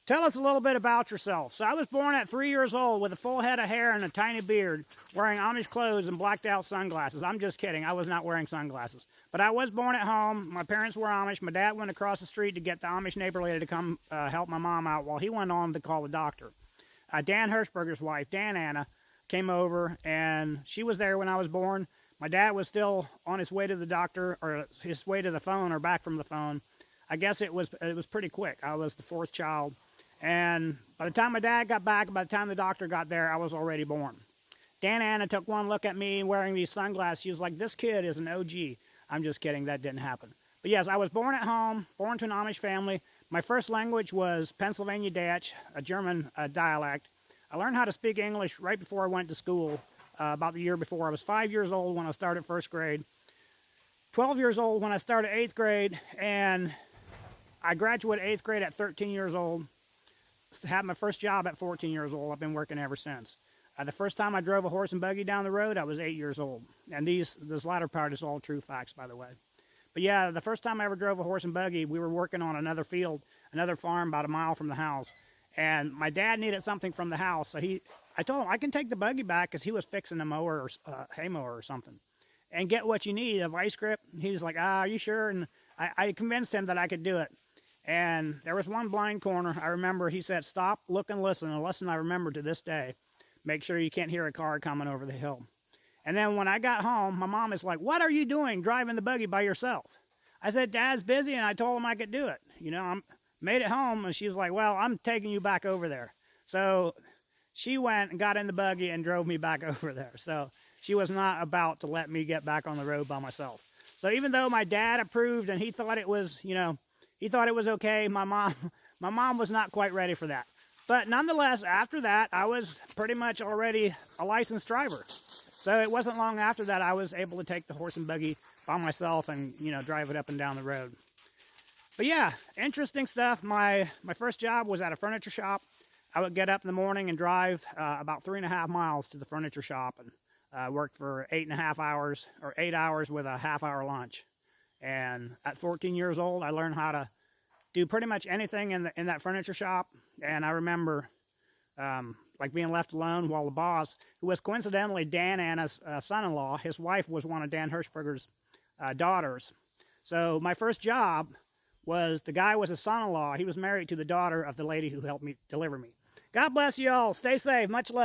Tell us a little bit about yourself. So I was born at 3 years old with a full head of hair and a tiny beard, wearing Amish clothes and blacked out sunglasses. I'm just kidding. I was not wearing sunglasses. But I was born at home. My parents were Amish. My dad went across the street to get the Amish neighbor lady to come help my mom out while he went on to call the doctor. Dan Hirschberger's wife, Anna, came over, and she was there when I was born. My dad was still on his way to the doctor, or his way to the phone, or back from the phone. I guess it was pretty quick. I was the fourth child. And by the time my dad got back, by the time the doctor got there, I was already born. Anna took one look at me wearing these sunglasses. She was like, "This kid is an OG." I'm just kidding. That didn't happen. But yes, I was born at home, born to an Amish family. My first language was Pennsylvania Dutch, a German dialect. I learned how to speak English right before I went to school, about the year before. I was 5 years old when I started first grade, 12 years old when I started 8th grade, and I graduated 8th grade at 13 years old. Had my first job at 14 years old. I've been working ever since. The first time I drove a horse and buggy down the road, I was 8 years old. And this latter part is all true facts, by the way. But yeah, the first time I ever drove a horse and buggy, we were working on another field, another farm about a mile from the house. And my dad needed something from the house. So I told him I can take the buggy back because he was fixing a mower or hay mower or something. And get what you need, a vice grip. He was like, "Are you sure?" And I convinced him that I could do it. And there was one blind corner. I remember he said, "Stop, look, and listen." A lesson I remember to this day. Make sure you can't hear a car coming over the hill. And then when I got home, my mom is like, "What are you doing driving the buggy by yourself?" I said, "Dad's busy," and I told him I could do it. I made it home, and she was like, "Well, I'm taking you back over there." So she went and got in the buggy and drove me back over there. So she was not about to let me get back on the road by myself. So even though my dad approved and he thought it was, he thought it was okay, my mom was not quite ready for that. But nonetheless, after that, I was pretty much already a licensed driver. So it wasn't long after that I was able to take the horse and buggy by myself and, drive it up and down the road. But yeah, interesting stuff. My first job was at a furniture shop. I would get up in the morning and drive about 3.5 miles to the furniture shop, and worked for 8.5 hours, or 8 hours with a half-hour lunch. And at 14 years old, I learned how to do pretty much anything in that furniture shop. And I remember like being left alone while the boss, who was coincidentally Anna's son-in-law, his wife was one of Dan Hirschberger's daughters. So my first job was, the guy was a son-in-law. He was married to the daughter of the lady who helped me deliver me. God bless you all. Stay safe. Much love.